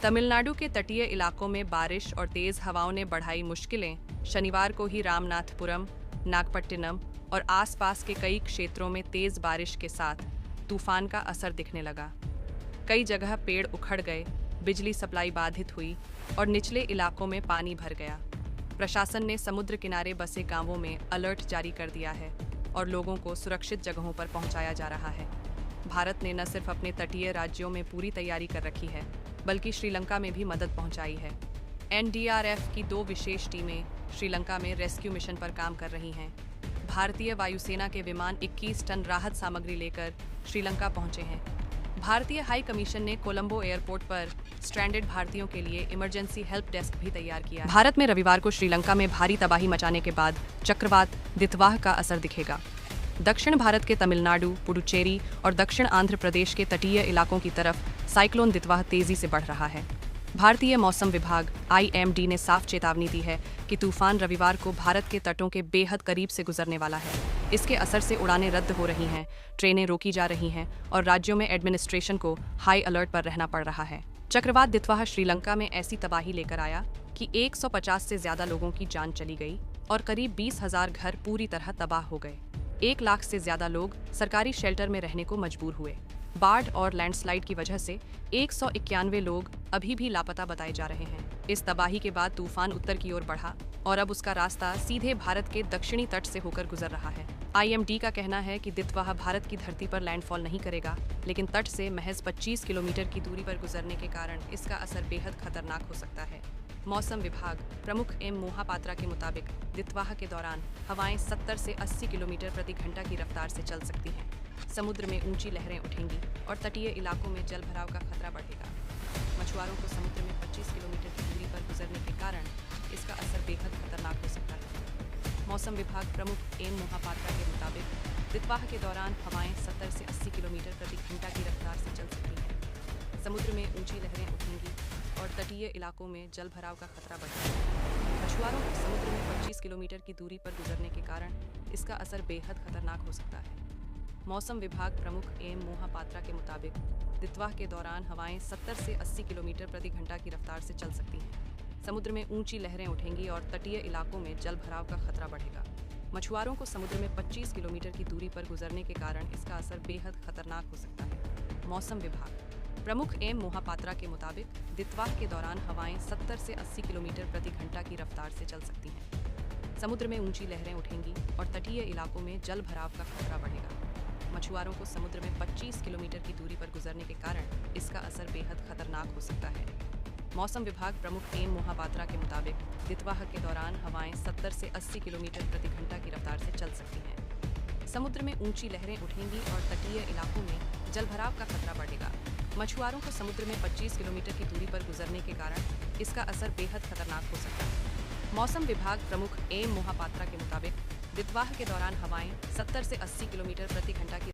तमिलनाडु के तटीय इलाकों में बारिश और तेज हवाओं ने बढ़ाई मुश्किलें। शनिवार को ही रामनाथपुरम, नागपट्टिनम और आसपास के कई क्षेत्रों में तेज बारिश के साथ तूफान का असर दिखने लगा। कई जगह पेड़ उखड़ गए, बिजली सप्लाई बाधित हुई और निचले इलाकों में पानी भर गया। प्रशासन ने समुद्र किनारे बसे गांवों में अलर्ट जारी कर दिया है और लोगों को सुरक्षित जगहों पर पहुंचाया जा रहा है। भारत ने न सिर्फ अपने तटीय राज्यों में पूरी तैयारी कर रखी है, बल्कि श्रीलंका में भी मदद पहुंचाई है। एनडीआरएफ की 2 विशेष टीमें श्रीलंका में रेस्क्यू मिशन पर काम कर रही हैं। भारतीय वायुसेना के विमान 21 टन राहत सामग्री लेकर श्रीलंका पहुंचे हैं। भारतीय हाई कमीशन ने कोलंबो एयरपोर्ट पर स्ट्रैंडेड भारतीयों के लिए इमरजेंसी हेल्प डेस्क भी तैयार किया। भारत में रविवार को श्रीलंका में भारी तबाही मचाने के बाद चक्रवात दितवाह का असर दिखेगा। दक्षिण भारत के तमिलनाडु, पुडुचेरी और दक्षिण आंध्र प्रदेश के तटीय इलाकों की तरफ साइक्लोन दितवाह तेजी से बढ़ रहा है। भारतीय मौसम विभाग (IMD) ने साफ चेतावनी दी है कि तूफान रविवार को भारत के तटों के बेहद करीब से गुजरने वाला है। इसके असर से उड़ानें रद्द हो रही हैं, ट्रेनें रोकी जा रही हैं और राज्यों में एडमिनिस्ट्रेशन को हाई अलर्ट पर रहना पड़ रहा है। चक्रवात दितवाह श्रीलंका में ऐसी तबाही लेकर आया कि 150 से ज्यादा लोगों की जान चली गई और करीब 20,000 घर पूरी तरह तबाह हो गए। 1 लाख से ज्यादा लोग सरकारी शेल्टर में रहने को मजबूर हुए। बाढ़ और लैंडस्लाइड की वजह से 191 लोग अभी भी लापता बताए जा रहे हैं। इस तबाही के बाद तूफान उत्तर की ओर बढ़ा और अब उसका रास्ता सीधे भारत के दक्षिणी तट से होकर गुजर रहा है। IMD का कहना है कि दितवाह भारत की धरती पर लैंडफॉल नहीं करेगा, लेकिन तट से महज 25 किलोमीटर की दूरी पर गुजरने के कारण इसका असर बेहद खतरनाक हो सकता है। मौसम विभाग प्रमुख एम मोहापात्रा के मुताबिक दितवाह के दौरान हवाएं 70 से 80 किलोमीटर प्रति घंटा की रफ्तार से चल सकती हैं। समुद्र में ऊंची लहरें उठेंगी और तटीय इलाकों में जल भराव का खतरा बढ़ेगा। मछुआरों को समुद्र में 25 किलोमीटर की दूरी पर गुजरने के कारण इसका असर बेहद खतरनाक हो सकता है। मौसम विभाग प्रमुख एम मोहापात्रा के मुताबिक दितवाह के दौरान हवाएं 70 से 80 किलोमीटर प्रति घंटा की रफ्तार से चल सकती हैं। समुद्र में ऊंची लहरें उठेंगी और तटीय इलाकों में जल भराव का खतरा बढ़ेगा। मछुआरों को समुद्र में 25 किलोमीटर की दूरी पर गुजरने के कारण इसका असर बेहद खतरनाक हो सकता है। मौसम विभाग प्रमुख एम मोहापात्रा के मुताबिक दितवाह के दौरान हवाएं 70 से 80 किलोमीटर प्रति घंटा की रफ्तार से चल सकती हैं। समुद्र में ऊंची लहरें उठेंगी और तटीय इलाकों में जल भराव का खतरा बढ़ेगा। मछुआरों को समुद्र में 25 किलोमीटर की दूरी पर गुजरने के कारण इसका असर बेहद खतरनाक हो सकता है। मौसम विभाग प्रमुख एम मोहापात्रा के मुताबिक दितवाह के दौरान हवाएं 70 से 80 किलोमीटर प्रति घंटा की रफ्तार से चल सकती हैं। समुद्र में ऊंची लहरें उठेंगी और तटीय इलाकों में जल भराव का खतरा बढ़ेगा। मछुआरों को समुद्र में 25 किलोमीटर की दूरी पर गुजरने के कारण इसका असर बेहद खतरनाक हो सकता है। मौसम विभाग प्रमुख एम मोहापात्रा के मुताबिक दितवाह के दौरान हवाएं 70 से 80 किलोमीटर प्रति घंटा की रफ्तार से चल सकती हैं। समुद्र में ऊंची लहरें उठेंगी और तटीय इलाकों में जलभराव का खतरा बढ़ेगा। मछुआरों को समुद्र में 25 किलोमीटर की दूरी पर गुजरने के कारण इसका असर बेहद खतरनाक हो सकता है। मौसम विभाग प्रमुख एम मोहापात्रा के मुताबिक दितवाह के दौरान हवाएं 70 से 80 किलोमीटर प्रति घंटा की